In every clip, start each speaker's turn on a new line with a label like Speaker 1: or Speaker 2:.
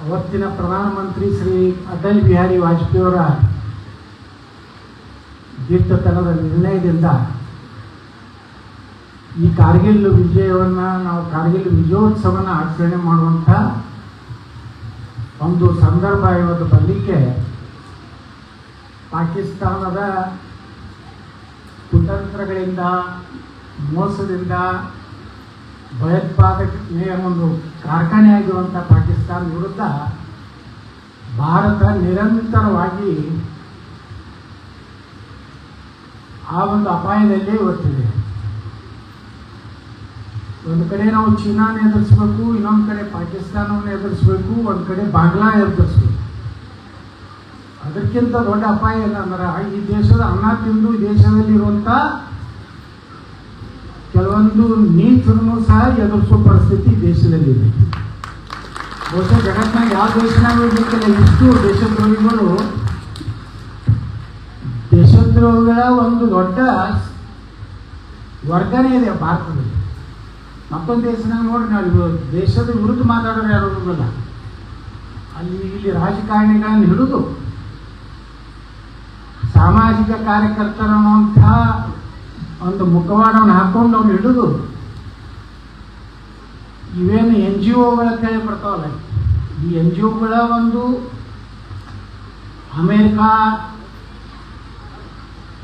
Speaker 1: ಅವತ್ತಿನ ಪ್ರಧಾನಮಂತ್ರಿ ಶ್ರೀ ಅಟಲ್ ಬಿಹಾರಿ ವಾಜಪೇಯಿಯವರ ದಿಟ್ಟತನದ ನಿರ್ಣಯದಿಂದ ಈ ಕಾರ್ಗಿಲ್ ವಿಜಯವನ್ನು ನಾವು ಕಾರ್ಗಿಲ್ ವಿಜಯೋತ್ಸವನ ಆಚರಣೆ ಮಾಡುವಂಥ ಒಂದು ಸಂದರ್ಭ ಇವತ್ತು ಬರಲಿಕ್ಕೆ ಪಾಕಿಸ್ತಾನದ ಕುತಂತ್ರಗಳಿಂದ ಮೋಸದಿಂದ ಭಯೋತ್ಪಾದನೆಯ ಒಂದು ಕಾರ್ಖಾನೆ ಆಗಿರುವಂಥ ಪಾಕಿಸ್ತಾನ ವಿರುದ್ಧ ಭಾರತ ನಿರಂತರವಾಗಿ ಆ ಒಂದು ಅಪಾಯದಲ್ಲೇ ಇವತ್ತಿದೆ. ಒಂದು ಕಡೆ ನಾವು ಚೀನಾನ ಎದುರಿಸಬೇಕು, ಇನ್ನೊಂದು ಕಡೆ ಪಾಕಿಸ್ತಾನವನ್ನು ಎದುರಿಸಬೇಕು, ಒಂದು ಕಡೆ ಬಾಂಗ್ಲಾ ಎದುರಿಸಬೇಕು. ಅದಕ್ಕಿಂತ ದೊಡ್ಡ ಅಪಾಯ ಏನಂದ್ರೆ ಈ ದೇಶದ ಅನ್ನ ತಿಂದು ಈ ದೇಶದಲ್ಲಿರುವಂಥ ಕೆಲವೊಂದು ನೀಚರನ್ನು ಸಹ ಎದುರಿಸುವ ಪರಿಸ್ಥಿತಿ ದೇಶದಲ್ಲಿದೆ. ಬಹುಶಃ ಜಗತ್ತಿನಾಗ ಯಾವ ದೇಶನಾಗ ಇರಲಿಕ್ಕಿಲ್ಲ ಇಷ್ಟು ದೇಶದ್ರೋಹಿಗಳ ಒಂದು ದೊಡ್ಡ ವರ್ಗನೇ ಇದೆ ಭಾರತದಲ್ಲಿ. ಮತ್ತೊಂದು ದೇಶನಾಗ ನೋಡಿ ನಾವು ದೇಶದ ವಿರುದ್ಧ ಮಾತಾಡೋರು ಯಾರು ಇರೋದಿಲ್ಲ. ಅಲ್ಲಿ ಇಲ್ಲಿ ರಾಜಕಾರಣಿಗಳನ್ನು ಹಿಡಿದು ಸಾಮಾಜಿಕ ಕಾರ್ಯಕರ್ತರಂಥ ಒಂದು ಮುಖವಾಡವನ್ನು ಹಾಕೊಂಡು ಅವ್ನು ಹಿಡಿದು ಇವೇನು NGOಗಳ ಕೈ ಬರ್ತಾವಲ್ಲ, ಈ NGOಗಳ ಒಂದು ಅಮೇರಿಕಾ,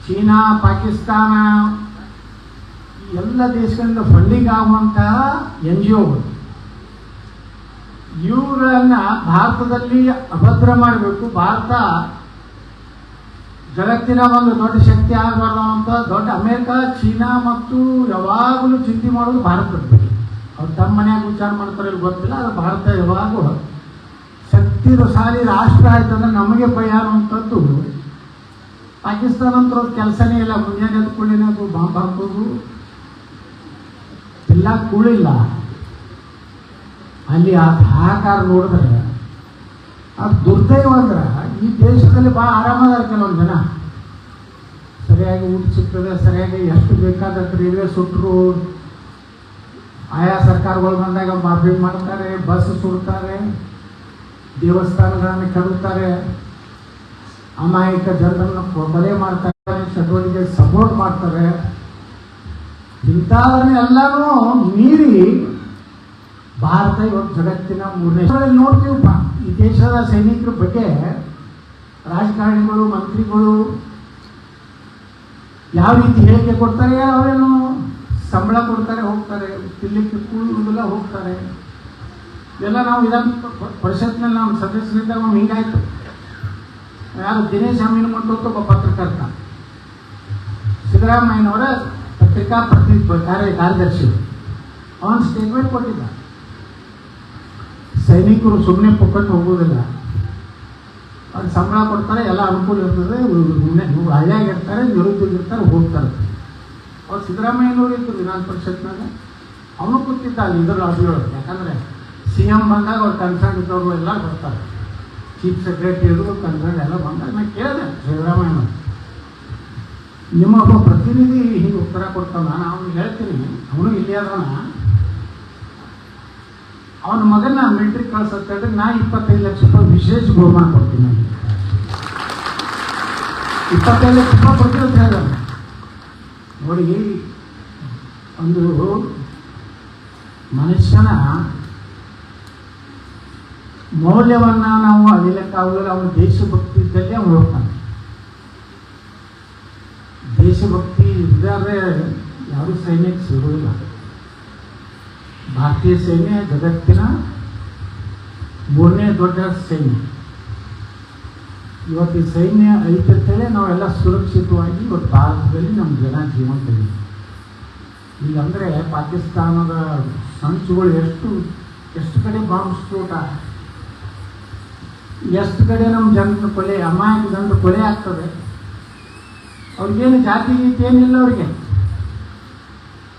Speaker 1: ಚೀನಾ, ಪಾಕಿಸ್ತಾನ ಎಲ್ಲ ದೇಶಗಳಿಂದ ಫಂಡಿಂಗ್ ಆಗುವಂತಹ NGOಗಳು ಇವುಗಳನ್ನ ಭಾರತದಲ್ಲಿ ಅಭದ್ರ ಮಾಡಬೇಕು. ಭಾರತ ಜಗತ್ತಿನ ಒಂದು ದೊಡ್ಡ ಶಕ್ತಿ ಆಗಬಾರ್ದು ಅಂತ ದೊಡ್ಡ ಅಮೇರಿಕಾ, ಚೀನಾ ಮತ್ತು ಯಾವಾಗಲೂ ಚಿಂತೆ ಮಾಡೋದು ಭಾರತದ. ಅವ್ರು ತಮ್ಮ ಮನೆಯಾಗ ವಿಚಾರ ಮಾಡ್ತಾರೆ ಗೊತ್ತಿಲ್ಲ. ಅದು ಭಾರತ ಯಾವಾಗೂ ಶಕ್ತಿಶಾಲಿ ರಾಷ್ಟ್ರ ಆಯ್ತಂದ್ರೆ ನಮಗೆ ಭಯ ಅನ್ನುವಂಥದ್ದು. ಪಾಕಿಸ್ತಾನ ಅಂತ ಕೆಲಸನೇ ಇಲ್ಲ. ಮುಂಜಾನೆ ಎದ್ಕೊಳ್ಳಿನ ಅದು ಬಾಂಬ್ ಹಾಕೋದು ಎಲ್ಲ ಕೂಳಿಲ್ಲ. ಅಲ್ಲಿ ಆ ಹಾಕಾರ ನೋಡಿದ್ರೆ ಅದು ದುರ್ದೈವ ಅಂದ್ರೆ ಈ ದೇಶದಲ್ಲಿ ಭಾಳ ಆರಾಮದಾರ. ಕೆಲವೊಂದು ಜನ ಸರಿಯಾಗಿ ಊಟ ಸಿಗ್ತದೆ, ಸರಿಯಾಗಿ ಎಷ್ಟು ಬೇಕಾದಷ್ಟು ರೈಲ್ವೆ ಸುಟ್ಟರು, ಆಯಾ ಸರ್ಕಾರಗಳು ಬಂದಾಗ ಮಾಫಿ ಮಾಡ್ತಾರೆ, ಬಸ್ ಸುಡ್ತಾರೆ, ದೇವಸ್ಥಾನಗಳನ್ನು ಕೆಡುತ್ತಾರೆ, ಅಮಾಯಕ ಜನರನ್ನು ಕೊಲೆ ಮಾಡ್ತಾರೆ, ಚಟುವಟಿಕೆ ಸಪೋರ್ಟ್ ಮಾಡ್ತಾರೆ. ಇಂಥವನ್ನೆಲ್ಲನೂ ಮೀರಿ ಭಾರತ ಇವತ್ತು ಜಗತ್ತಿನ 3ನೇ ನೋಡ್ತೀವಪ್ಪ. ಈ ದೇಶದ ಸೈನಿಕರ ಬಗ್ಗೆ ರಾಜಕಾರಣಿಗಳು, ಮಂತ್ರಿಗಳು ಯಾವ ರೀತಿ ಹೇಳಿಕೆ ಕೊಡ್ತಾರೆ, ಅವೇನು ಸಂಬಳ ಕೊಡ್ತಾರೆ, ಹೋಗ್ತಾರೆ, ತಿನ್ನಲಿಕ್ಕೆ ಕೂಡುವುದಿಲ್ಲ, ಹೋಗ್ತಾರೆ. ಇದೆಲ್ಲ ನಾವು ವಿಧಾನ ಪರಿಷತ್ನಲ್ಲಿ ನಾವು ಸದಸ್ಯರಿದ್ದಾಗ ನಾವು ಹಿಂಗಾಯ್ತು. ಯಾರು ದಿನೇಶ್ ಅಮೀನ್ಮಠ ಒಬ್ಬ ಪತ್ರಕರ್ತ, ಸಿದ್ದರಾಮಯ್ಯನವರ ಪತ್ರಿಕಾ ಕಾರ್ಯದರ್ಶಿ, ಅವನು ಸ್ಟೇಟ್ಮೆಂಟ್ ಕೊಟ್ಟಿದ್ದ. ಸೈನಿಕರು ಸುಮ್ಮನೆ ಪುಕ್ಕಟ್ಟು ಹೋಗೋದಿಲ್ಲ, ಅವ್ರು ಸಂಬಳ ಕೊಡ್ತಾರೆ, ಎಲ್ಲ ಅನುಕೂಲ ಇರ್ತದೆ, ಹಳ್ಳಿಯಾಗಿರ್ತಾರೆ, ನಿರುದ್ಯೋಗಿರ್ತಾರೆ, ಹೋಗ್ತಾರೆ. ಅವ್ರು ಸಿದ್ದರಾಮಯ್ಯನವರು ಇತ್ತು ವಿಧಾನ ಪರಿಷತ್ನಾಗ, ಅವನು ಕೂತಿದ್ದ ಅಲ್ಲಿ ಇದರ ಅಭಿಯೊಳಗೆ. ಯಾಕಂದರೆ CM ಬಂದಾಗ ಅವ್ರು ಕನ್ಸರ್ನ್ ಇದ್ದವರು ಎಲ್ಲ ಬರ್ತಾರೆ, ಚೀಫ್ ಸೆಕ್ರೆಟರಿಗಳು ಕನ್ಸರ್ನ್ ಎಲ್ಲ ಬಂದಾಗ ನಾನು ಕೇಳಿದೆ ಸಿದ್ದರಾಮಯ್ಯನವರು, ನಿಮ್ಮ ಒಬ್ಬ ಪ್ರತಿನಿಧಿ ಹಿಂಗೆ ಉತ್ತರ ಕೊಡ್ತಾವ, ನಾನು ಅವ್ನಿಗೆ ಹೇಳ್ತೀನಿ, ಅವನು ಇಲ್ಲಿ ಅದನ ಅವನ ಮಗನ ಮಿಲಿಟ್ರಿ ಕಳ್ಸತ್ತೇಳಿದ್ರೆ ನಾ 25 ಲಕ್ಷ ರೂಪಾಯಿ ವಿಶೇಷ ಬಹುಮಾನ ಕೊಡ್ತೀನಿ. 25 ಲಕ್ಷ ರೂಪಾಯಿ ಕೊಡ್ತೀನಿ ಅಂತ ಹೇಳಿದ. ನೋಡಿ, ಒಂದು ಮನುಷ್ಯನ ಮೌಲ್ಯವನ್ನು ನಾವು ಅಳಿಲಿಕ್ಕಾಗಲ್ಲ. ಅವನು ದೇಶಭಕ್ತಿ ಇದ್ದಲ್ಲಿ ಅವನು ಹೋಗ್ತಾನೆ. ದೇಶಭಕ್ತಿ ಇದ್ದಾದ್ರೆ ಯಾರೂ ಸೈನ್ಯಕ್ಕೆ ಸಿಗೋದಿಲ್ಲ. ಭಾರತೀಯ ಸೈನ್ಯ ಜಗತ್ತಿನ 3ನೇ ದೊಡ್ಡ ಸೈನ್ಯ. ಇವತ್ತು ಈ ಸೈನ್ಯ ಐತಂತೇಳಿ ನಾವೆಲ್ಲ ಸುರಕ್ಷಿತವಾಗಿ ಇವತ್ತು ಭಾರತದಲ್ಲಿ ನಮ್ಮ ಜನ ಜೀವಂತಿದೆ. ಈಗಂದರೆ ಪಾಕಿಸ್ತಾನದ ಸಂಚುಗಳು ಎಷ್ಟು ಕಡೆ ಬಾಂಬ್ ಸ್ಫೋಟ, ಎಷ್ಟು ಕಡೆ ನಮ್ಮ ಜನರ ಕೊಲೆ, ಅಮಾಯಕ ಜನರ ಕೊಲೆ ಆಗ್ತದೆ. ಅವ್ರಿಗೇನು ಜಾತಿ ಗೀತಿ ಏನಿಲ್ಲ. ಅವ್ರಿಗೆ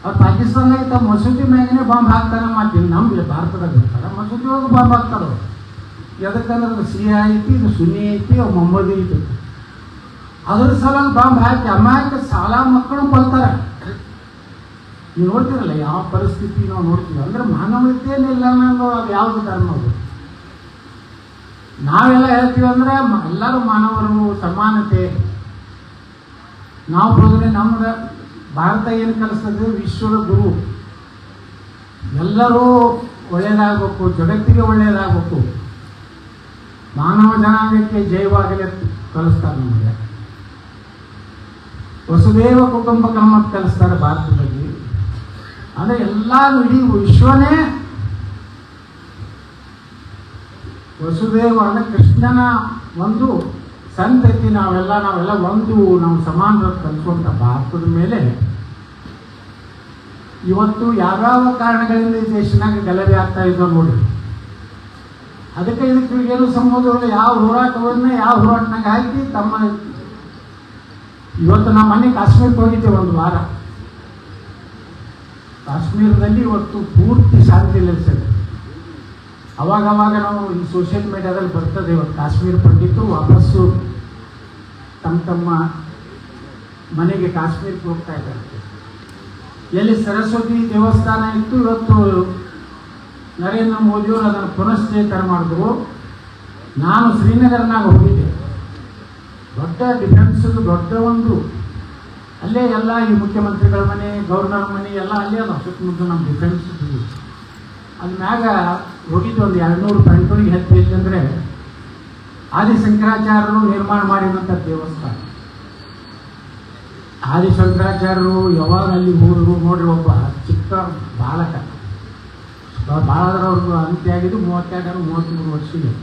Speaker 1: ಅವ್ರು ಪಾಕಿಸ್ತಾನದಾಗ ತಮ್ಮ ಮಸೂತಿ ಮ್ಯಾಗನೇ ಬಾಂಬ್ ಹಾಕ್ತಾರೆ. ಮತ್ತು ನಮ್ಮ ಭಾರತದಾಗ ಇರ್ತಾರೆ, ಮಸೂತಿ ಒಳಗೆ ಬಾಂಬ್ ಹಾಕ್ತಾರೆ. ಎದಕ್ಕಂದ್ರೆ ಅದು ಶಿಯಾ ಐತಿ, ಇದು ಸುನ್ನಿ ಐತಿ, ಅವು ಮೊಹಮ್ಮದಿ ಐತಿ. ಅದ್ರ ಸಲ ಬಾಂಬ್ ಹಾಕಿ ಅಮಾಯಕ ಸಾಲ ಮಕ್ಕಳು ಕೊಲ್ತಾರೆ. ನೀವು ನೋಡ್ತಿರಲ್ಲ ಯಾವ ಪರಿಸ್ಥಿತಿ ನಾವು ನೋಡ್ತೀವಿ. ಅಂದರೆ ಮಾನವೀಯತೆಯಲ್ಲಿಲ್ಲ ಅನ್ನೋ ಅದು ಯಾವುದು ಧರ್ಮ ಅದು. ನಾವೆಲ್ಲ ಹೇಳ್ತೀವಿ ಅಂದರೆ ಎಲ್ಲರೂ ಮಾನವರು, ಸಮಾನತೆ. ನಾವು ಹೋದರೆ ನಮ್ಗೆ ಭಾರತ ಏನು ಕಲಿಸ್ತದೆ, ವಿಶ್ವದ ಗುರು, ಎಲ್ಲರೂ ಒಳ್ಳೆಯದಾಗಬೇಕು, ಜಗತ್ತಿಗೆ ಒಳ್ಳೆಯದಾಗಬೇಕು, ಮಾನವ ಜನಾಂಗಕ್ಕೆ ಜಯವಾಗಲಿ ಕಲಿಸ್ತಾರೆ ನಮಗೆ. ವಸುದೇವ ಕುಟುಂಬಕಂ ಅಂತ ಕಲಿಸ್ತಾರೆ ಭಾರತದಲ್ಲಿ. ಅಂದರೆ ಎಲ್ಲರೂ ಇಡೀ ವಿಶ್ವನೇ ವಸುದೇವ ಅಂದರೆ ಕೃಷ್ಣನ ಒಂದು ಸಂತತಿ. ನಾವೆಲ್ಲ ಒಂದು, ನಾವು ಸಮಾನ ಕಲ್ತ್ಕೊಂಡ ಭಾರತದ ಮೇಲೆ ಇವತ್ತು ಯಾವ್ಯಾವ ಕಾರಣಗಳಿಂದ ಈ ದೇಶನಾಗ ಗಲಭೆ ಆಗ್ತಾ ಇದ್ದೋ ನೋಡಿ. ಅದಕ್ಕೆ ಇದಕ್ಕೆ ಏನು ಸಂಬಂಧಗಳು, ಯಾವ ಹೋರಾಟನಾಗ ಹಾಕಿ ತಮ್ಮ ಇವತ್ತು ನಮ್ಮ ಮನೆ ಕಾಶ್ಮೀರಕ್ಕೆ ಹೋಗಿದ್ದೇವೆ ಒಂದು ವಾರ. ಕಾಶ್ಮೀರದಲ್ಲಿ ಇವತ್ತು ಪೂರ್ತಿ ಶಾಂತಿ ನೆಲೆಸಿದೆ. ಅವಾಗ ನಾವು ಈ ಸೋಷಿಯಲ್ ಮೀಡಿಯಾದಲ್ಲಿ ಬರ್ತದೆ, ಇವತ್ತು ಕಾಶ್ಮೀರ ಪಂಡಿತರು ವಾಪಸ್ಸು ತಮ್ಮ ಮನೆಗೆ ಕಾಶ್ಮೀರಕ್ಕೆ ಹೋಗ್ತಾ ಇದ್ದಾರೆ. ಎಲ್ಲಿ ಸರಸ್ವತಿ ದೇವಸ್ಥಾನ ಇತ್ತು, ಇವತ್ತು ನರೇಂದ್ರ ಮೋದಿಯವರು ಅದನ್ನು ಪುನಶ್ಚೇತನ ಮಾಡಿದ್ರು. ನಾನು ಶ್ರೀನಗರನಾಗ ಹೋಗಿದ್ದೆ. ದೊಡ್ಡ ಡಿಫೆನ್ಸ್, ದೊಡ್ಡ ಒಂದು ಅಲ್ಲೇ ಎಲ್ಲ ಈ ಮುಖ್ಯಮಂತ್ರಿಗಳ ಮನೆ, ಗವರ್ನರ್ ಮನೆ ಎಲ್ಲ ಅಲ್ಲೇ ಅದ ಸುತ್ತಮುತ್ತ ನಮ್ಮ ಡಿಫೆನ್ಸ್. ಅಲ್ಲಿ ಮ್ಯಾಗ ಹೋಗಿದ್ದು ಒಂದು 200 ಟನ್ಗಳಿಗೆ ಹೆಚ್ಚು ಅಂದರೆ ಆದಿಶಂಕರಾಚಾರ್ಯರು ನಿರ್ಮಾಣ ಮಾಡಿದಂಥ ದೇವಸ್ಥಾನ. ಆದಿಶಂಕರಾಚಾರ್ಯರು ಯಾವಾಗ ಅಲ್ಲಿ ಹೋದ್ರು ನೋಡ್ರಿ, ಒಬ್ಬ ಚಿಕ್ಕ ಬಾಲಕ, ಬಾಳದವ್ರದ್ದು ಅಂತ್ಯ ಆಗಿದ್ದು 32-33 ವರ್ಷಕ್ಕೆ.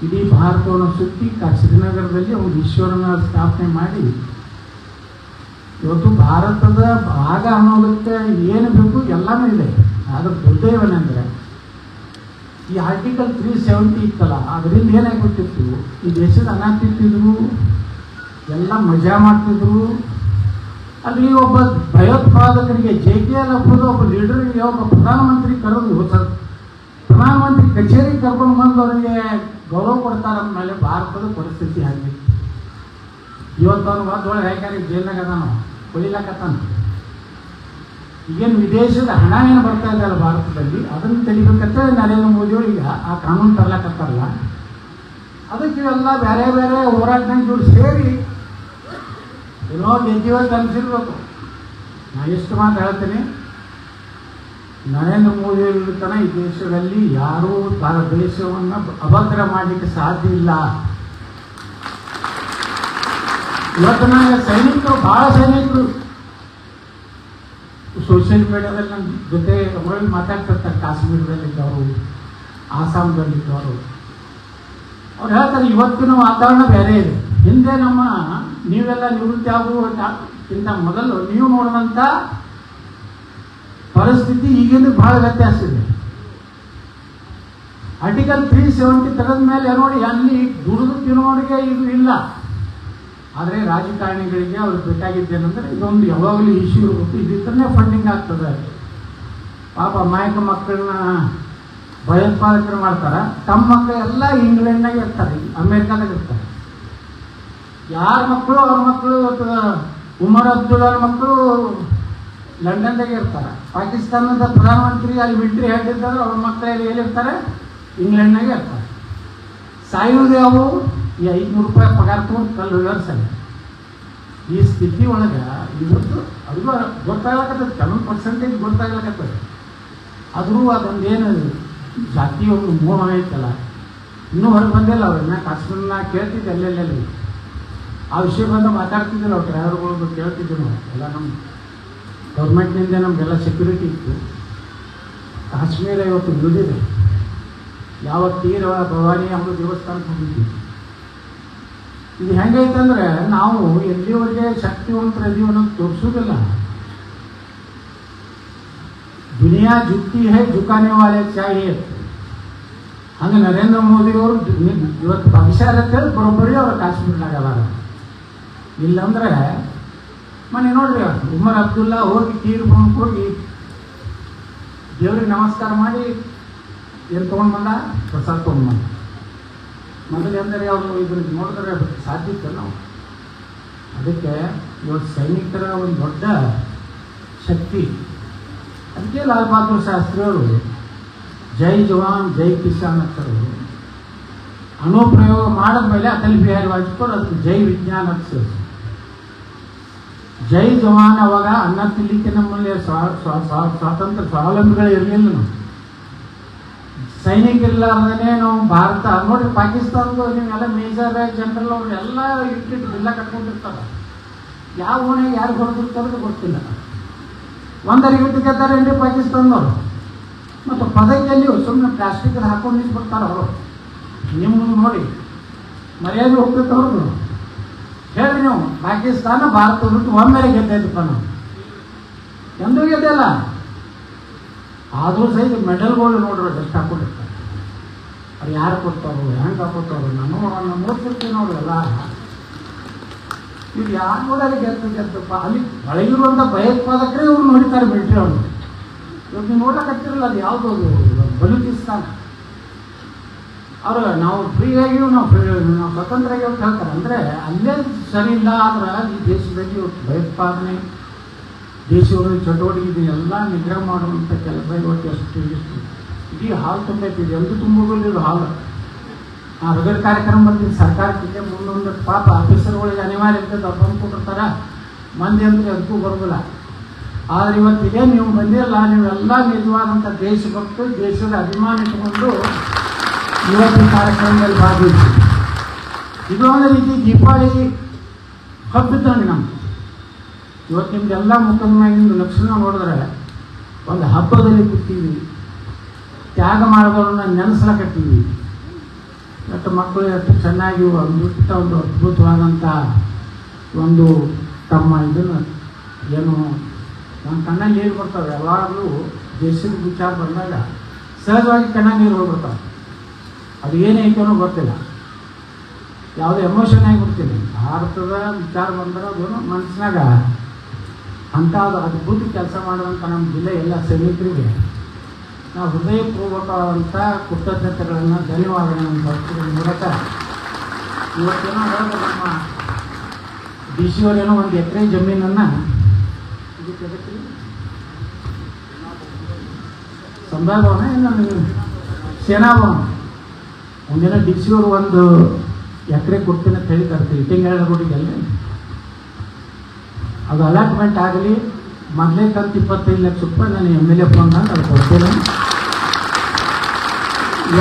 Speaker 1: ಇಡೀ ಭಾರತವನ್ನು ಸುತ್ತಿ ಶ್ರೀನಗರದಲ್ಲಿ ಒಂದು ಈಶ್ವರನ ಸ್ಥಾಪನೆ ಮಾಡಿ ಇವತ್ತು ಭಾರತದ ಭಾಗ ಅನ್ನೋದಕ್ಕೆ ಏನು ಬೇಕು ಎಲ್ಲನೂ ಇದೆ. ಅದ್ರ ದುರ್ದೈವನೆಂದರೆ ಈ ಆರ್ಟಿಕಲ್ 370 ಇತ್ತಲ್ಲ, ಅದರಿಂದ ಏನಾಗ್ಬಿಟ್ಟಿತ್ತು, ಈ ದೇಶದ ಅನ್ನ ತಿಂತಿದ್ರು, ಎಲ್ಲ ಮಜಾ ಮಾಡ್ತಿದ್ರು. ಅಲ್ಲಿ ಒಬ್ಬ ಭಯೋತ್ಪಾದಕರಿಗೆ JKL ಒಬ್ಬ ಲೀಡರ್ಗೆ ಒಬ್ಬ ಪ್ರಧಾನಮಂತ್ರಿ ಕರೆದು ಪ್ರಧಾನಮಂತ್ರಿ ಕಚೇರಿ ಕರ್ಕೊಂಡು ಬಂದು ಅವರಿಗೆ ಗೌರವ ಕೊಡ್ತಾರೆ ಅಂದಮೇಲೆ ಭಾರತದ ಪರಿಸ್ಥಿತಿ ಆಗಿತ್ತು. ಇವತ್ತು ಅವನು ಒಳಗೆ ಯಾಕೆ ಜೈಲ್ನಾಗ ಅದಾನು, ಹೊಳಿಲಾಕತ್ತಾನ. ಈಗೇನು ವಿದೇಶದ ಹಣ ಏನು ಬರ್ತಾ ಇದೆಯಲ್ಲ ಭಾರತದಲ್ಲಿ, ಅದನ್ನು ತೆಗಿಬೇಕಂತ ನರೇಂದ್ರ ಮೋದಿಯವರು ಈಗ ಆ ಕಾನೂನು ತರ್ಲಾಕತ್ತಾರಲ್ಲ, ಅದಕ್ಕೆ ಎಲ್ಲ ಬೇರೆ ಬೇರೆ ಹೋರಾಟನ ಜೋಡಿ ಸೇರಿ ಏನೋ ಗೆದ್ದಿವತ್ತು ಅನಿಸಿರ್ಬೇಕು. ನಾನು ಎಷ್ಟು ಮಾತು ಹೇಳ್ತೀನಿ, ನರೇಂದ್ರ ಮೋದಿಯವ್ರ ತನ ಈ ದೇಶದಲ್ಲಿ ಯಾರೂ ದೇಶವನ್ನು ಅಭದ್ರ ಮಾಡಲಿಕ್ಕೆ ಸಾಧ್ಯ ಇಲ್ಲ. ಇವತ್ತು ನನಗೆ ಸೈನಿಕರು, ಭಾಳ ಸೈನಿಕರು ಸೋಷಿಯಲ್ ಮೀಡಿಯಾದಲ್ಲಿ ನನ್ನ ಜೊತೆ ಅವರಲ್ಲಿ ಮಾತಾಡ್ತಿರ್ತಾರೆ. ಕಾಶ್ಮೀರದಲ್ಲಿದ್ದವರು, ಆಸಾಮ್ದಲ್ಲಿದ್ದವರು, ಅವ್ರು ಹೇಳ್ತಾರೆ ಇವತ್ತಿನ ವಾತಾವರಣ ಬೇರೆ ಇದೆ. ಹಿಂದೆ ನೀವೆಲ್ಲ ನಿವೃತ್ತಿ ಆಗುವುದಕ್ಕಿಂತ ಮೊದಲು ನೀವು ನೋಡಿದಂಥ ಪರಿಸ್ಥಿತಿ ಈಗಿಂದ ಬಹಳ ವ್ಯತ್ಯಾಸ ಇದೆ. ಆರ್ಟಿಕಲ್ 370 ತೆಗೆದ ಮೇಲೆ ನೋಡಿ, ಅಲ್ಲಿ ದುಡಿದು ತಿನ್ನೋರಿಗೆ ಇದು ಇಲ್ಲ. ಆದರೆ ರಾಜಕಾರಣಿಗಳಿಗೆ ಅವ್ರಿಗೆ ಬೇಕಾಗಿದ್ದೇನೆಂದರೆ ಇದೊಂದು ಯಾವಾಗಲೂ ಇಶ್ಯೂ ಇರಬೇಕು, ಇದಿದ್ರೇ ಫಂಡಿಂಗ್ ಆಗ್ತದೆ. ಪಾಪ ಅಮಾಯಕ ಮಕ್ಕಳನ್ನ ಭಯೋತ್ಪಾದಕರು ಮಾಡ್ತಾರೆ. ತಮ್ಮ ಮಕ್ಕಳು ಎಲ್ಲ ಇಂಗ್ಲೆಂಡ್ನಾಗ ಇರ್ತಾರೆ, ಅಮೇರಿಕಾದಾಗ ಇರ್ತಾರೆ. ಯಾರ ಮಕ್ಕಳು ಅವ್ರ ಮಕ್ಕಳು, ಉಮರ್ ಅಬ್ದುಲ್ಲಾ ಮಕ್ಕಳು ಲಂಡನ್ದಾಗೆ ಇರ್ತಾರೆ. ಪಾಕಿಸ್ತಾನದ ಪ್ರಧಾನಮಂತ್ರಿ ಅಲ್ಲಿ ಮಿಲಿಟರಿ ಹೆಡ್ ಇದ್ದಾರೆ, ಅವ್ರ ಮಕ್ಕಳು ಎಲ್ಲಿರ್ತಾರೆ, ಇಂಗ್ಲೆಂಡ್ನಾಗೆ ಇರ್ತಾರೆ. ಸಾಯುವುದೇ ಅವು ಈ 500 ರೂಪಾಯಿ ಪಗಾರ ತೊಗೊಂಡು ಕಲ್ಲು ವ್ಯವಸಾಯ. ಈ ಸ್ಥಿತಿ ಒಳಗೆ ಇವತ್ತು ಅದು ಗೊತ್ತಾಗ್ಲಕತ್ತದ, ಕೆಲವೊಂದು ಪರ್ಸೆಂಟೇಜ್ ಗೊತ್ತಾಗ್ಲಕತ್ತದ. ಆದರೂ ಅದೊಂದೇನು ಜಾತಿ ಒಂದು ಮೋಹ ಐತಲ್ಲ, ಇನ್ನೂ ಹೊರಗೆ ಬಂದಿಲ್ಲ. ಅವ್ರನ್ನ ಕಾಶ್ಮೀರನ ಕೇಳ್ತಿದ್ದೆ, ಎಲ್ಲೆಲ್ಲೆಲ್ಲಿ ಆ ವಿಷಯ ಬಂದು ಮಾತಾಡ್ತಿದ್ದಿಲ್ಲ. ಅವ್ರು ಡ್ರೈವರ್ಗಳು ಕೇಳ್ತಿದ್ದರು ನಾವು ಎಲ್ಲ. ನಮ್ಮ ಗೌರ್ಮೆಂಟ್ನಿಂದ ನಮಗೆಲ್ಲ ಸೆಕ್ಯೂರಿಟಿ ಇತ್ತು. ಕಾಶ್ಮೀರ ಇವತ್ತು ಉಳಿದಿದೆ. ಯಾವ ತೀರ ಭವಾನಿ ಅನ್ನೋ ದೇವಸ್ಥಾನಕ್ಕೆ ಹೋಗಿದ್ವಿ. ಇದು ಹೆಂಗೈತಂದ್ರೆ ನಾವು ಎಲ್ಲಿವರೆಗೆ ಶಕ್ತಿವಂತರಿದ್ದೀವಿ ಅನ್ನೋದು ತೋರಿಸೋದಿಲ್ಲ. ದುನಿಯಾ ಜುಕ್ತಿ ಹೇ ಜುಕಾನೆ ವಾಲೆ ಚಾಹಿಯೇ. ಹಂಗೆ ನರೇಂದ್ರ ಮೋದಿಯವರು ಇವತ್ತು ಭವಿಷ್ಯದಲ್ಲಿ ಬರೋಬ್ಬರಿ ಅವರು ಕಾಶ್ಮೀರ್ನಾಗ ಅದಾರ. ಇಲ್ಲಂದ್ರೆ ಮನೆ ನೋಡ್ರಿ, ಉಮರ್ ಅಬ್ದುಲ್ಲಾ ಹೋಗಿ ತೀರ್ ಬಂದು ಹೋಗಿ ದೇವ್ರಿಗೆ ನಮಸ್ಕಾರ ಮಾಡಿ ಏನು ತೊಗೊಂಡು ಬಂದ, ಪ್ರಸಾದ ತೊಗೊಂಡು ಬಂದ. ಮೊದಲು ಅಂದರೆ ಅವರು ಇದ್ರಿಗೆ ನೋಡಿದ್ರೆ ಸಾಧ್ಯ ಇತ್ತು ನಾವು. ಅದಕ್ಕೆ ಇವತ್ತು ಸೈನಿಕರ ಒಂದು ದೊಡ್ಡ ಶಕ್ತಿ. ಅದಕ್ಕೆ ಲಾಲ್ ಬಹದ್ದೂರ್ ಶಾಸ್ತ್ರಿಯವರು ಜೈ ಜವಾನ್ ಜೈ ಕಿಸಾನ್ ಅಂತಾರೆ. ಅನುಪ್ರಯೋಗ ಮಾಡಿದ ಮೇಲೆ ಅಟಲ್ ಬಿಹಾರಿ ವಾಜಪೇಯಿ ಅದಕ್ಕೆ ಜೈ ವಿಜ್ಞಾನ ಅಂತ ಸೇರಿಸಿ. ಜೈ ಜವಾನ್ ಅವಾಗ ಅನ್ನ ತಿನ್ಲಿಕ್ಕೆ ನಮ್ಮಲ್ಲಿ ಸ್ವಾತಂತ್ರ್ಯ ಸ್ವಾವಲಂಬಿಗಳು ಇರಲಿಲ್ಲ. ನಾವು ಸೈನಿಕರಿಲ್ಲಾರ್ದೇ ನಾವು ಭಾರತ ನೋಡ್ರಿ, ಪಾಕಿಸ್ತಾನದ ನೀವೆಲ್ಲ ಮೇಜರ್ ಜನರಲ್ ಅವ್ರು ಎಲ್ಲ ಇಟ್ಟಿಟ್ಟು ಬಿಲ್ಲ ಕಟ್ಕೊಂಡಿರ್ತಾರೆ. ಯಾವ ಓಣೆಗೆ ಯಾರು ಹೊಡೆದಿರ್ತಾರೋ ಗೊತ್ತಿಲ್ಲ. ಒಂದರಿಗೆ ಇಟ್ಟು ಗೆದ್ದಾರೇನ್ರಿ ಪಾಕಿಸ್ತಾನದವರು. ಮತ್ತು ಪದವಿಯಲ್ಲಿ ಸುಮ್ಮನೆ ಪ್ಲಾಸ್ಟಿಕ್ ಹಾಕೊಂಡು ನಿಂತ್ಬಿಡ್ತಾರೆ ಅವರು. ನಿಮ್ಮನ್ನು ನೋಡಿ ಮರ್ಯಾದೆ ಹೋಗ್ತೈತೆ ಅವ್ರದ್ದು. ಹೇಳ್ರಿ ನೀವು, ಪಾಕಿಸ್ತಾನ ಭಾರತ ಬಿಟ್ಟು ಒಮ್ಮೆಲೆ ಗೆದ್ದೈತಪ್ಪ. ನಾವು ಎಂದೂ ಗೆದ್ದಿಲ್ಲ. ಆದರೂ ಸಹಿತ ಮೆಡಲ್ಗಳು ನೋಡ್ರಿ ಎಷ್ಟು ಹಾಕೊಂಡಿರ್ತಾರೆ. ಅವ್ರು ಯಾರು ಕೊಡ್ತಾರೋ, ಹೆಂಗೆ ಹಾಕೋತಾರೋ, ನಮ್ಮ ಓದ್ತಿರ್ತೀವಿ ನೋಡಿ ಎಲ್ಲ. ಇವ್ರು ಯಾರು ನೋಡೋದು ಗೆದ್ದಪ್ಪ. ಅಲ್ಲಿ ಒಳಗಿರುವಂಥ ಭಯೋತ್ಪಾದಕರೇ ಇವ್ರು ನೋಡಿತಾರೆ ಮಿಲಿಟ್ರಿ ಅವರು. ಇವಾಗ ನೀವು ನೋಡಕತ್ತಿರಲ್ಲ, ಅದು ಯಾವುದು ಬಲೂಚಿಸ್ತಾನ. ಅವರು ನಾವು ಫ್ರೀಯಾಗಿ ನಾವು ಸ್ವತಂತ್ರ ಆಗಿ ಅಂತ ಹೇಳ್ತಾರೆ. ಅಂದರೆ ಅಲ್ಲೇ ಸರಿ ಇಲ್ಲ. ಆದ್ರೆ ಈ ದೇಶದಲ್ಲಿ ಭಯೋತ್ಪಾದನೆ, ದೇಶದ ಚಟುವಟಿಕೆ ಎಲ್ಲ ನಿಗ್ರಹ ಮಾಡುವಂಥ ಕೆಲಸ ಇವತ್ತು ಎಷ್ಟು ಇಡೀ ಹಾಲು ತುಂಬೈತಿ. ಎಂದು ತುಂಬಿದ್ದು ಹಾಲು. ಆ ರಗಡ್ ಕಾರ್ಯಕ್ರಮ ಬಂದಿದ್ದು ಸರ್ಕಾರಕ್ಕೆ ಮುಂದೊಂದು ಪಾಪ ಆಫೀಸರ್ಗಳಿಗೆ ಅನಿವಾರ್ಯ ಇರ್ತದೆ. ಅವ್ರು ಬಂದ್ಕೊಟ್ಟಿರ್ತಾರ. ಮಂದಿ ಅಂದರೆ ಅದಕ್ಕೂ ಬರೋದಿಲ್ಲ. ಆದರೆ ಇವತ್ತಿಗೆ ನೀವು ಬಂದಿರಲ್ಲ, ನೀವೆಲ್ಲ ನಿಜವಾದಂಥ ದೇಶಭಕ್ತ, ದೇಶದ ಅಭಿಮಾನ ಇಟ್ಟುಕೊಂಡು ಇವತ್ತಿನ ಕಾರ್ಯಕ್ರಮದಲ್ಲಿ ಭಾಗವಹಿಸಿ. ಇದು ಒಂದು ರೀತಿ ದೀಪಾವಳಿ ಹಬ್ಬಿದ್ದಂಗೆ ನಮ್ಗೆ. ಇವತ್ತು ನಿಮ್ದೆಲ್ಲ ಮುಖದ ಮ್ಯಾಗಿಂದು ಲಕ್ಷಣ ನೋಡಿದ್ರೆ ಒಂದು ಹಬ್ಬದಲ್ಲಿ ಕೂತೀವಿ, ತ್ಯಾಗ ಮಾಡೋದನ್ನ ನೆನೆಸ್ಲಕತ್ತೀವಿ. ಮತ್ತು ಮಕ್ಕಳು ಎಷ್ಟು ಚೆನ್ನಾಗಿ ಒಂದು ಅದ್ಭುತವಾದಂಥ ಒಂದು ತಮ್ಮ ಇದನ್ನು ಏನು ನಮ್ಮ ಕಣ್ಣಲ್ಲಿ ನೀರು ಬರ್ತಾವೆ. ಯಾವಾಗಲೂ ದೇಶದ ವಿಚಾರ ಬಂದಾಗ ಸಹಜವಾಗಿ ಕಣ್ಣಾಗ ನೀರು ಹೋಗ್ಬಿಡ್ತಾವೆ. ಅದು ಏನೈತೆ ಅನ್ನೋ ಗೊತ್ತಿಲ್ಲ, ಯಾವುದೇ ಎಮೋಷನ್ ಆಗಿಬಿಡ್ತೀನಿ. ಭಾರತದ ವಿಚಾರ ಬಂದ್ರೆ ಅದು ಮನಸ್ಸಿನಾಗ ಅಂಥ ಅದು ಅದ್ಭುತ ಕೆಲಸ ಮಾಡುವಂಥ ನಮ್ಮ ಜಿಲ್ಲೆ ಎಲ್ಲ ಸೈನಿಕರಿಗೆ ನಾವು ಹೃದಯಪೂರ್ವಕವಾದಂಥ ಕೃತಜ್ಞತೆಗಳನ್ನು, ಧನ್ಯವಾದಗಳನ್ನು ಬರ್ತಿರೋ ಮೂಲಕ ಇವತ್ತೇನೋ ಹೇಳಿದ್ರೆ ನಮ್ಮ ಡಿ ಸಿ ಅವರೇನೋ ಒಂದು ಎಕರೆ ಜಮೀನನ್ನು ಸಂಭಾಳ ಭವನ ಏನು ಸೇನಾ ಭವನ ಒಂದಿನ ಡಿ ಸಿ ಅವರು ಒಂದು ಎಕರೆ ಕೊಡ್ತೀನಿ ಅಂತ ಹೇಳಿ ತರ್ತೀವಿ. ಇಟ್ಟಿಂಗೇಳ ರೋಡಿಗೆಲ್ಲ ಅದು ಅಲಾಟ್ಮೆಂಟ್ ಆಗಲಿ, ಮೊದಲೇ ಕಂತು 25 ಲಕ್ಷ ರೂಪಾಯಿ ನಾನು MLA ಫಂಡ್ ಅಂತ ಅದು ಕೊಡ್ತೇನೆ.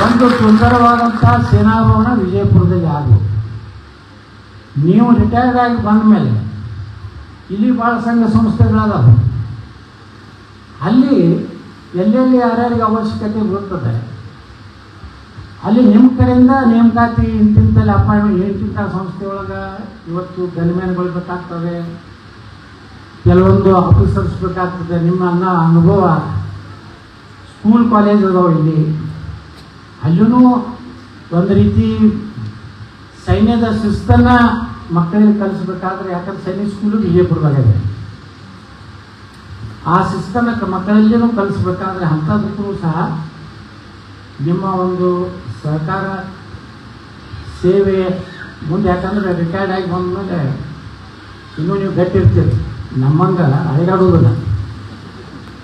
Speaker 1: ಒಂದು ಸುಂದರವಾದಂಥ ಸೇನಾ ಭವನ ವಿಜಯಪುರದಲ್ಲಿ ಆಗು. ನೀವು ರಿಟೈರ್ಡ್ ಆಗಿ ಬಂದ ಮೇಲೆ ಇಲ್ಲಿ ಭಾಳ ಸಂಘ ಸಂಸ್ಥೆಗಳದಾವೆ. ಅಲ್ಲಿ ಎಲ್ಲೆಲ್ಲಿ ಯಾರ್ಯಾರಿಗೆ ಅವಶ್ಯಕತೆ ಬರ್ತದೆ ಅಲ್ಲಿ ನಿಮ್ಮ ಕಡೆಯಿಂದ ನೇಮಕಾತಿ ಇಂತಿಂತಲ್ಲಿ ಅಪಾಯಿಂಟ್ಮೆಂಟ್ ಇಂತಿಂಥ ಸಂಸ್ಥೆಯೊಳಗೆ ಇವತ್ತು ಗನ್ಮ್ಯಾನ್ಗಳು ಬೇಕಾಗ್ತದೆ, ಕೆಲವೊಂದು ಆಫೀಸರ್ಸ್ ಬೇಕಾಗ್ತದೆ. ನಿಮ್ಮ ಅನುಭವ ಸ್ಕೂಲ್ ಕಾಲೇಜ್ ಅದಾವೆ ಇಲ್ಲಿ. ಅಲ್ಲೂ ಒಂದು ರೀತಿ ಸೈನ್ಯದ ಶಿಸ್ತನ್ನು ಮಕ್ಕಳಿಗೆ ಕಲಿಸ್ಬೇಕಾದ್ರೆ, ಯಾಕಂದ್ರೆ ಸೈನಿಕ ಸ್ಕೂಲು ವಿಜಯಪುರದಾಗಿದೆ, ಆ ಶಿಸ್ತನ್ನು ಮಕ್ಕಳಲ್ಲಿನೂ ಕಲಿಸ್ಬೇಕಾದ್ರೆ ಅಂಥದಕ್ಕೂ ಸಹ ನಿಮ್ಮ ಒಂದು ಸಹಕಾರ ಸೇವೆ ಮುಂದೆ. ಯಾಕಂದರೆ ರಿಟೈರ್ಡ್ ಆಗಿ ಬಂದಮೇಲೆ ಇನ್ನೂ ನೀವು ಗಟ್ಟಿರ್ತೀರಿ, ನಮ್ಮಂಗೆ ಅಳಿಗಾಡೋದಿಲ್ಲ.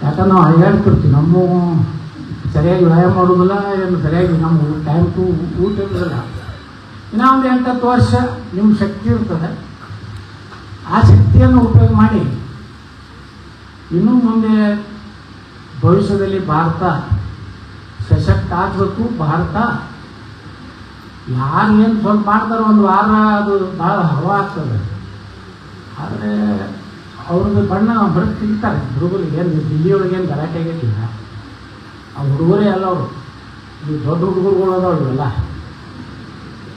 Speaker 1: ಯಾಕಂದ್ರೆ ನಾವು ಅಳಿಗಾಡ್ತಿರ್ತೀವಿ, ನಮ್ಮ ಸರಿಯಾಗಿ ವ್ಯಾಯಾಮ ಮಾಡೋದಿಲ್ಲ, ಏನು ಸರಿಯಾಗಿ ನಮ್ಮ ಟೈಮ್ ಟು ಊಟ ಇರೋದಿಲ್ಲ. ಇನ್ನೂ ಒಂದು 8-10 ವರ್ಷ ನಿಮ್ಮ ಶಕ್ತಿ ಇರ್ತದೆ. ಆ ಶಕ್ತಿಯನ್ನು ಉಪಯೋಗ ಮಾಡಿ ಇನ್ನೂ ಮುಂದೆ ಭವಿಷ್ಯದಲ್ಲಿ ಭಾರತ ಸಶಕ್ತ ಆಗಬೇಕು. ಭಾರತ ಯಾರು ಏನು ಸ್ವಲ್ಪ ಮಾಡ್ತಾರೋ ಒಂದು ವಾರ ಅದು ಭಾಳ ಹವಾ ಆಗ್ತದೆ. ಆದರೆ ಅವ್ರದ್ದು ಬಣ್ಣ ಹೊರಗೆ ತಿಂತಾರೆ ಹುಡುಗರಿಗೆ. ಏನು ದಿಲ್ಲಿಯೊಳಗೆ ಏನು ಗಲಾಟೆ ಆಗಿಲ್ಲ, ಆ ಹುಡುಗರೇ ಎಲ್ಲ ಅವರು. ಇವು ದೊಡ್ಡ ಹುಡುಗರುಗಳು ಅದಾವ.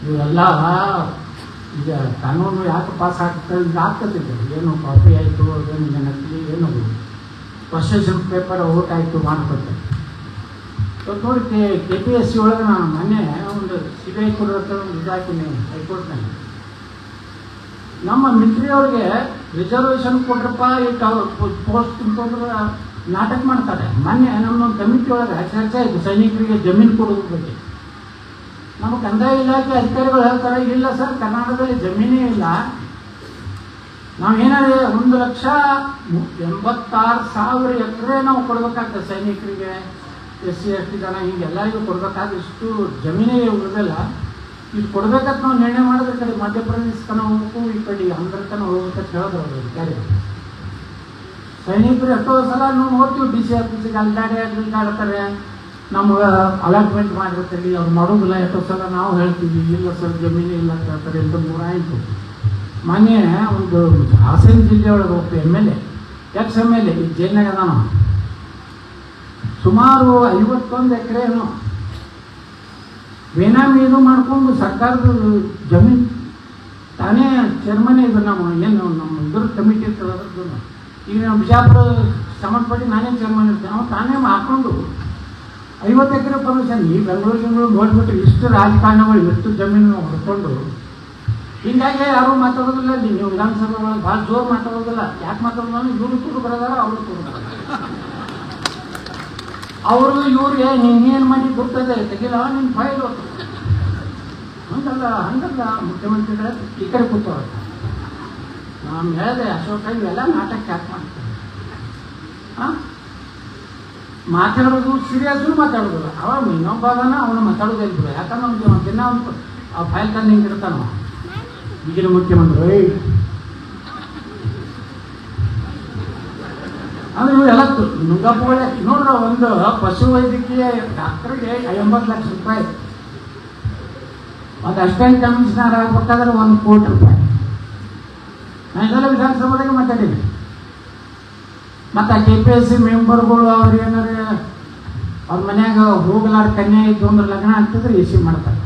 Speaker 1: ಇವೆಲ್ಲ ಈಗ ಕಾನೂನು ಯಾಕೆ ಪಾಸ್ ಆಗ್ತದೆ, ಈಗ ಆಗ್ತದೆ. ಏನು ಕಾಪಿ ಆಯಿತು, ಏನು ನಕಲಿ, ಏನು ಕ್ವಶನ್ ಪೇಪರ್ ಓಟ್ ಆಯಿತು ಮಾಡ್ಕೊತಾರೆ. ಇವತ್ತು ನೋಡಿ KPSC ಒಳಗೆ ನಾನು ಮೊನ್ನೆ ಒಂದು CBI ಕೊಡೋಕ್ಕೆ ಒಂದು ಇದಾಕಿನಿ ಹೈಕೋರ್ಟ್ನಲ್ಲಿ. ನಮ್ಮ ಮಿಲಿಟ್ರಿಯವ್ರಿಗೆ ರಿಸರ್ವೇಷನ್ ಕೊಟ್ರಪ್ಪ, ಈ ಪೋಸ್ಟ್ ಅಂತಂದ್ರೆ ನಾಟಕ ಮಾಡ್ತಾರೆ. ಮೊನ್ನೆ ನಮ್ಮೊಂದು ಕಮಿಟಿ ಒಳಗೆ ಚರ್ಚೆ ಆಯಿತು ಸೈನಿಕರಿಗೆ ಜಮೀನು ಕೊಡೋದ್ರ ಬಗ್ಗೆ. ನಮ್ಮ ಕಂದಾಯ ಇಲಾಖೆ ಅಧಿಕಾರಿಗಳು ಹೇಳ್ತಾರೆ, ಇಲ್ಲ ಸರ್ ಕರ್ನಾಟಕದಲ್ಲಿ ಜಮೀನೇ ಇಲ್ಲ, ನಾವೇನಾದ್ರೆ 1,86,000 ಎಕರೆ ನಾವು ಕೊಡ್ಬೇಕಾಗ್ತದೆ ಸೈನಿಕರಿಗೆ, SC ST ಜನ ಹೀಗೆ ಎಲ್ಲರಿಗೂ ಕೊಡ್ಬೇಕಾದ್ರೆ ಇಷ್ಟು ಜಮೀನೇ ಉಳಿದಿಲ್ಲ. ಇದು ಕೊಡ್ಬೇಕಂತ ನಾವು ನಿರ್ಣಯ ಮಾಡಿದ್ರೆ ಈ ಕಡೆ ಮಧ್ಯಪ್ರದೇಶ ತನಕ ಹೋಗ್ಬೇಕು, ಈ ಕಡೆ ಆಂಧ್ರ ತನಕ ಹೋಗ್ಬೇಕಂತ ಹೇಳಿದ್ರು ಅವರು ಅಧಿಕಾರಿ. ಸೈನಿಕರು ಎಷ್ಟೋ ಸಲ ನಾವು ನೋಡ್ತೀವಿ ಡಿ ಸಿ ಆಫೀಸಿಗೆ ಅಲ್ಲಾಡ್ತಾರೆ, ನಮ್ಗೆ ಅಲಾಟ್ಮೆಂಟ್ ಮಾಡಿರ್ತೀವಿ, ಅವ್ರು ಮಾಡೋದಿಲ್ಲ. ಎಷ್ಟೋ ಸಲ ನಾವು ಹೇಳ್ತೀವಿ ಇಲ್ಲ ಸರ್ ಜಮೀನು ಇಲ್ಲ ಅಂತ ಹೇಳ್ತಾರೆ. ಎಂತ 3 ಮೊನ್ನೆ ಒಂದು ಹಾಸನ ಜಿಲ್ಲೆಯೊಳಗೆ ಒಬ್ಬ MLA ಎಕ್ಸ್-MLA ಈ ಜೈಲ್ನಾಗ ಅದಾನ, ಸುಮಾರು 51 ಎಕರೆ ಬೇನಾಮಿ ಇದು ಮಾಡಿಕೊಂಡು ಸರ್ಕಾರದ ಜಮೀನು ತಾನೇ ಚೇರ್ಮನ್ ಇದು. ನಮ್ಮ ಇದ್ರ ಕಮಿಟಿ ಇರ್ತದೆ ಅದ್ರದ್ದು. ಈಗ ನಮ್ಮ ಬಿಜಾಪುರ ಸಂಬಂಧಪಟ್ಟು ನಾನೇ ಚೇರ್ಮನ್ ಇರ್ತೇನೆ. ನಾವು ತಾನೇ ಹಾಕೊಂಡು 50 ಎಕರೆ ಪರ್ಮಿಷನ್. ಈ ಬೆಂಗಳೂರು ನೋಡ್ಬಿಟ್ಟು ಇಷ್ಟು ರಾಜಕಾರಣಗಳು ಎಷ್ಟು ಜಮೀನು ಹೊಡ್ಕೊಂಡು, ಹೀಗಾಗಿ ಯಾರು ಮಾತಾಡೋದಿಲ್ಲ. ನೀವು ವಿಧಾನಸಭೆ ಒಳಗೆ ಭಾಳ ಜೋರು ಮಾತಾಡೋದಿಲ್ಲ. ಯಾಕೆ ಮಾತಾಡೋದು? ಇವರು ತುಡು ಬರೋದಾರ, ಅವರು ತುಡು ಅವರು ಇವ್ರಿಗೆ ನೀನೇನು ಮಾಡಿ ಗೊತ್ತದೆ ತೆಗಿಲ್ಲ ನಿನ್ನ ಫೈಲ್ ಹಂಗಲ್ಲ ಮುಖ್ಯಮಂತ್ರಿಗಳ ಈ ಕಡೆ ಕೂತವ್ರ. ನಾನು ಹೇಳಿದೆ ಅಶೋಕ ಇವೆಲ್ಲ ನಾಟಕ ಯಾಕೆ ಮಾಡ್ತಾರೆ? ಮಾತಾಡೋದು ಸೀರಿಯಸ್ಸು ಮಾತಾಡೋದಿಲ್ಲ. ಅವ ಇನ್ನೊಬ್ಬ ಅದನ್ನ ಅವನು ಮಾತಾಡೋದೇ ಇದ್ರು. ಯಾಕಂದ್ರೆ ಅವ್ನಿಗೆ ದಿನ ಅವ್ನು ಆ ಫೈಲ್ ತಂದು ಹಿಂಗೆ ಇರ್ತಾನ ಈಗಿನ ಮುಖ್ಯಮಂತ್ರಿ. ಅಂದ್ರೆ ಇವೆಲ್ಲ ನುಂಗಪ್ಪಗಳೇ ನೋಡ್ರ. ಒಂದು ಪಶು ವೈದ್ಯಕೀಯ ಡಾಕ್ಟರ್ಗೆ 80 ಲಕ್ಷ ರೂಪಾಯಿ, ಒಂದು ಅಸಿಸ್ಟೆಂಟ್ ಕಮಿಷನರ್ ಆಗ್ಬೇಕಾದ್ರೆ 1 ಕೋಟಿ ರೂಪಾಯಿ. ನಾನು ಇದೆಲ್ಲ ವಿಧಾನಸಭೆಗೆ ಮಾತಾಡೀನಿ. ಮತ್ತು ಆ KPSC ಮೆಂಬರ್ಗಳು ಅವ್ರು ಏನಾರ ಅವ್ರ ಮನ್ಯಾಗ ಹೋಗಲಾರ ಕನ್ಯಾ ಇದ್ದು ಅಂದ್ರೆ ಲಗ್ನ ಆಗ್ತಿದ್ರೆ AC ಮಾಡ್ತಾರೆ.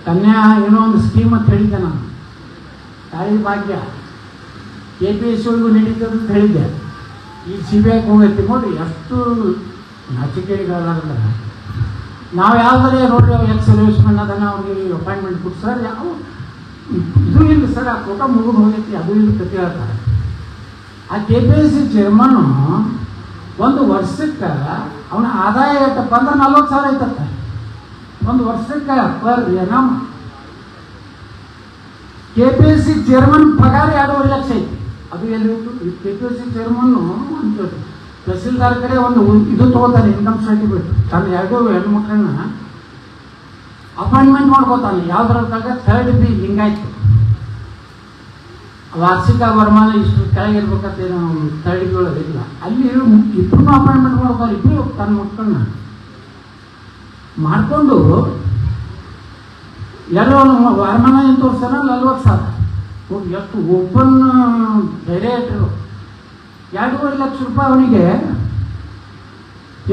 Speaker 1: ಕನ್ಯಾ ಏನೋ ಒಂದು ಸ್ಕೀಮ್ ಅಂತ ಹೇಳಿದ್ದೆ ನಾನು, ತಾಯಿ ಭಾಗ್ಯ KPSC ಒಳಗೂ ನಡೀತದೆ ಅಂತ ಹೇಳಿದ್ದೆ. ಈಗ CBIಗೆ ಹೋಗೈತಿ. ನೋಡಿ ಎಷ್ಟು ನಾಚಿಕೆಗಳಾದ್ರೆ ನಾವು ಯಾವ್ದಾರೆ ನೋಡ್ರಿ ಎಕ್ಸ್-ಸರ್ವಿಸ್ಮೆನ್ ಅದನ್ನು ಅವ್ರಿಗೆ ಅಪಾಯಿಂಟ್ಮೆಂಟ್ ಕೊಟ್ಟು ಸರ್ ಯಾವ ಇದು ಇಲ್ಲ ಸರ್, ಆ ಕೋಟ ಮುಗಿದು ಹೋಗೈತಿ ಅದು ಇಲ್ಲಿ ಕತೆ ಹೇಳ್ತಾರೆ. ಆ KPSC ಚೇರ್ಮನ್ನು ಒಂದು ವರ್ಷಕ್ಕೆ ಅವನ ಆದಾಯ ಎಷ್ಟಪ್ಪ ಅಂದ್ರೆ 40,000 ಐತತ್ತ. ಒಂದು ವರ್ಷಕ್ಕೆ ಪರ್ ಎನಮ್ KPSC ಚೇರ್ಮನ್ ಪಗಾರ 2.5 ಲಕ್ಷ ಐತಿ. ಅದು ಎಲ್ಲಿತ್ತು? ಈ KPSC ಚೇರ್ಮನ್ನು ಒಂದು ತಹಸೀಲ್ದಾರ್ ಕಡೆ ಒಂದು ಇದು ತೊಗೋತಾನೆ, ಇನ್ಕಮ್ ಸರ್ಟಿಫಿಕೇಟ್. ತನ್ನ 2 ಹೆಣ್ಮಕ್ಳನ್ನ ಅಪಾಯಿಂಟ್ಮೆಂಟ್ ಮಾಡ್ಕೋತಾನೆ. ಯಾವ್ದ್ರಾಗ 3rd B ಹಿಂಗಾಯ್ತು. ವಾರ್ಷಿಕ ವರಮಾನ ಇಷ್ಟು ಕೆಳಗಿರ್ಬೇಕಂತ ನಾವು 3rd B ಒಳಗೆ ಇಲ್ಲ. ಅಲ್ಲಿ ಇಬ್ಬರು ಅಪಾಯಿಂಟ್ಮೆಂಟ್ ಮಾಡ್ತಾರೆ. ಇಬ್ಬರು ತನ್ನ ಮಕ್ಕಳನ್ನ ಮಾಡಿಕೊಂಡು ಎಲ್ಲೋ ವರಮಾನ ಏನು ತೋರಿಸ್ತಾನ 40,000. ಎಷ್ಟು ಓಪನ್ ಡೈರೆಕ್ಟ್ರು 2.5 ಲಕ್ಷ ರೂಪಾಯಿ ಅವನಿಗೆ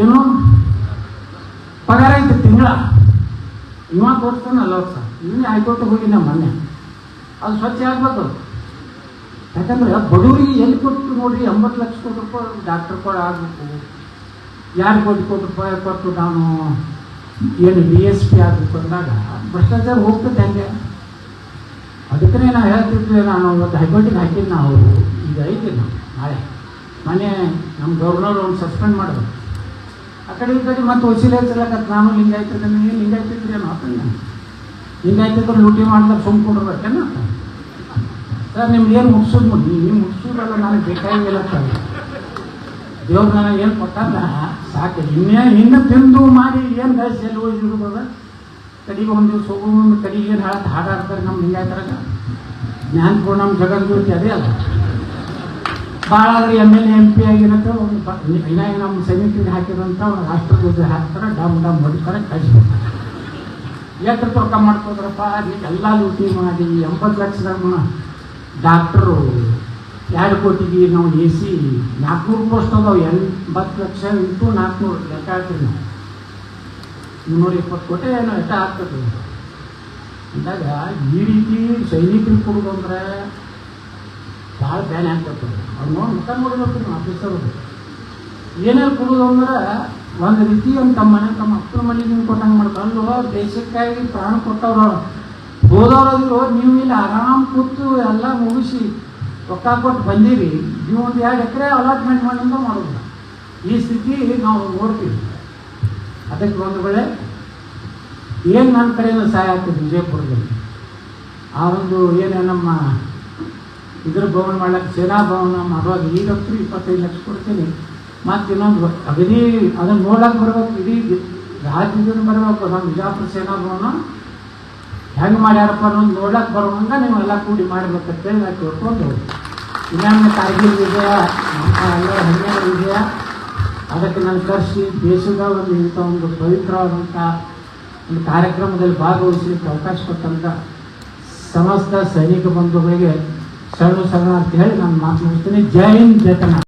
Speaker 1: ಏನು ಪಗಾರ ಐತೆ ತಿಂಗಳ. ಇವ ತೋರಿಸ್ತಾನೆ 40,000. ಇವನೇ ಹೈಕೋರ್ಟಿಗೆ ಹೋಗಿ ನಮ್ಮ ಮೊನ್ನೆ ಅದು ಸ್ವಚ್ಛ ಆಗ್ಬೇಕು. ಯಾಕಂದ್ರೆ ಬಡವರಿಗೆ ಎಲ್ಲಿ ಕೊಟ್ಟು ನೋಡ್ರಿ 80 ಲಕ್ಷ ಕೋಟಿ ರೂಪಾಯಿ ಡಾಕ್ಟರ್ ಕೂಡ ಆಗಬೇಕು. 2 ಕೋಟಿ ರೂಪಾಯಿ ಕೊಟ್ಟು ನಾನು ಏನು DSP ಆಗಬೇಕು ಅಂದಾಗ ಭ್ರಷ್ಟಾಚಾರ ಹೋಗ್ತದೆ ಹೆಂಗೆ? ಅದಕ್ಕೇ ನಾವು ಹೇಳ್ತಿದ್ವಿ. ನಾನು ಇವತ್ತು ಹೈಕೋರ್ಟಿಗೆ ಹಾಕಿದ್ದು. ನಾವು ಈಗ ಐತಿ ನಾವು ನಾಳೆ ಮನೆ ನಮ್ಮ ಗವರ್ನರ್ ಅವ್ನು ಸಸ್ಪೆಂಡ್ ಮಾಡಿದ್ರು. ಆ ಕಡೆ ಈ ಕಡೆ ಮತ್ತೆ ವಸೀಲೆ ಹಚ್ಚಲಕತ್ತು. ನಾನು ಲಿಂಗಾಯ್ತಿದ್ದೆ, ನೀವು ಲಿಂಗಾಯ್ತಿದ್ರಿ ಏನೋ ಆತ. ಲಿಂಗಾಯ್ತಿದ್ರು ಲೂಟಿ ಮಾಡಿದ್ರೆ ಸುಮ್ಮ ಕೊಡ್ಬೇಕೇನ ಸರ್? ನಿಮ್ಗೆ ಏನು ಮುಗಿಸೋದು ನೋಡಿ, ನೀವು ಮುಗಿಸೋದಲ್ಲ ನನಗೆ ಬೇಕಾಗಿಲ್ಲ ಸರ್. ದೇವ್ರು ನನಗೆ ಏನು ಕೊಟ್ಟಾಗ ಸಾಕು. ಇನ್ನೂ ತಿಂದು ಮಾಡಿ ಏನು ಗಳಿಸಿ ಎಲ್ಲಿ ಹೋಗಿರ್ಬೋದ? ಕಡೆಗೆ ಒಂದು ದಿವಸ ಹೋಗೋ ಕಡೆಗೆ ಏನು ಹಾಡಾಡ್ತಾರೆ ನಮ್ಮ ಲಿಂಗಾಯ್ತರಾಗ. ಜ್ಞಾನಪೂರ್ಣ ನಮ್ಮ ಜಗಜ್ಯೋತಿ ಅದೇ ಅಲ್ಲ. ಭಾಳ ಆದ್ರೆ MLA MP ಆಗಿರುತ್ತೆ. ಒಂದು ಇನ್ನಾಗ ನಮ್ಮ ಸೈನಿಕರಿಗೆ ಹಾಕಿದಂಥ ರಾಷ್ಟ್ರಧ್ವಜ ಹಾಕ್ತಾರೆ, ಡಮ್ ಹೊಡಿತಾರೆ, ಕಳಿಸ್ಬಿಡ್ತಾರೆ. ಎಷ್ಟು ರೊಕ್ಕ ಮಾಡ್ಕೋದ್ರಪ್ಪ? ಎಲ್ಲ ಲೂಟಿ ಮಾಡಿ 80 ಲಕ್ಷದ ಡಾಕ್ಟ್ರು 2 ಕೋಟಿಗೆ ನಾವು AC 400 ಪೋಸ್ಟ್ ಅದಾವೆ. 80 ಲಕ್ಷ ಇಂಟು 400 ಲೆಕ್ಕ ಹಾಕ್ತೀವಿ ನಾವು. 220 ಕೋಟಿ ಏನೋ ಎಷ್ಟ ಆಗ್ತದೆ ಅಂದಾಗ ಈ ರೀತಿ ಸೈನಿಕರಿಗೆ ಕೊಡೋದು ಅಂದರೆ ಭಾಳ ಬ್ಯಾನ್ ಆಗ್ತದೆ. ಅವ್ರು ನೋಡಿ ಮುಖ ನೋಡ್ಬೇಕು ನೀವು ಆಫೀಸರ್ದು. ಏನೇನು ಕೊಡೋದು ಅಂದ್ರೆ ಒಂದು ರೀತಿ ಒಂದು ತಮ್ಮ ಮನೆ ತಮ್ಮ ಅಪ್ಪನ ಮನೆಗೆ ನೀವು ಕೊಟ್ಟಂಗೆ ಮಾಡ್ತಾರೆ. ಅಲ್ಲೋ ದೇಶಕ್ಕಾಗಿ ಪ್ರಾಣ ಕೊಟ್ಟವ್ರು ಹೋದವ್ರು. ನೀವು ಇಲ್ಲಿ ಆರಾಮ್ ಕೂತು ಎಲ್ಲ ಮುಗಿಸಿ ರೊಕ್ಕ ಕೊಟ್ಟು ಬಂದೀರಿ. ನೀವು ಒಂದು 2 ಎಕರೆ ಅಲಾಟ್ಮೆಂಟ್ ಮಾಡಿಂದ ಮಾಡೋದಿಲ್ಲ. ಈ ಸ್ಥಿತಿ ನಾವು ನೋಡ್ತೀವಿ. ಅದಕ್ಕೆ ಒಂದು ವೇಳೆ ಏನು ನನ್ನ ಕಡೆಯಿಂದ ಸಹಾಯ ಆಗ್ತದೆ ವಿಜಯಪುರದಲ್ಲಿ ಆ ಒಂದು ಏನು ನಮ್ಮ ಇದ್ರ ಭವನ ಮಾಡ್ಲಿಕ್ಕೆ ಸೇನಾ ಭವನ ಮಾಡುವಾಗ ಈಗಂತೂ 25 ಲಕ್ಷ ಕೊಡ್ತೀನಿ. ಮತ್ತು ಇನ್ನೊಂದು ಅಗದಿ ಅದನ್ನು ನೋಡಕ್ಕೆ ಬರ್ಬೇಕು. ಇಡೀ ರಾಜ್ಯದಿಂದ ಬರಬೇಕು. ನಮ್ಮ ಬಿಜಾಪುರ ಸೇನಾ ಭವನ ಹೆಂಗೆ ಮಾಡ್ಯಾರಪ್ಪ ಅನ್ನೋದು ನೋಡ್ಲಕ್ಕೆ ಬರೋಂಗ ನೀವೆಲ್ಲ ಕೂಡಿ ಮಾಡ್ಬೇಕಂತೇಳಿ ನಾವು ತಿಳ್ಕೊಂಡು ಇನ್ನೊಮ್ಮೆ ಕಾರ್ಗಿಲ್ ವಿಜಯ ನಮ್ಮ ಎಲ್ಲ ಹೆಮ್ಮೆಯ ವಿಜಯ ಅದಕ್ಕೆ ನಾನು ಕರೆಸಿ ದೇಶದ ಒಂದು ಇಂಥ ಒಂದು ಪವಿತ್ರವಾದಂಥ ಒಂದು ಕಾರ್ಯಕ್ರಮದಲ್ಲಿ ಭಾಗವಹಿಸಲಿಕ್ಕೆ ಅವಕಾಶ ಕೊಟ್ಟಂಥ ಸಮಸ್ತ ಸೈನಿಕ ಬಂಧುಗಳಿಗೆ ಶರಣು ಶರಣ ಅಂತ ಹೇಳಿ ನಾನು ಮಾತು ಮುಗಿಸ್ತೀನಿ. ಜೈ ಹಿಂದ್ ಜೈ ಕರ್ನಾಟಕ.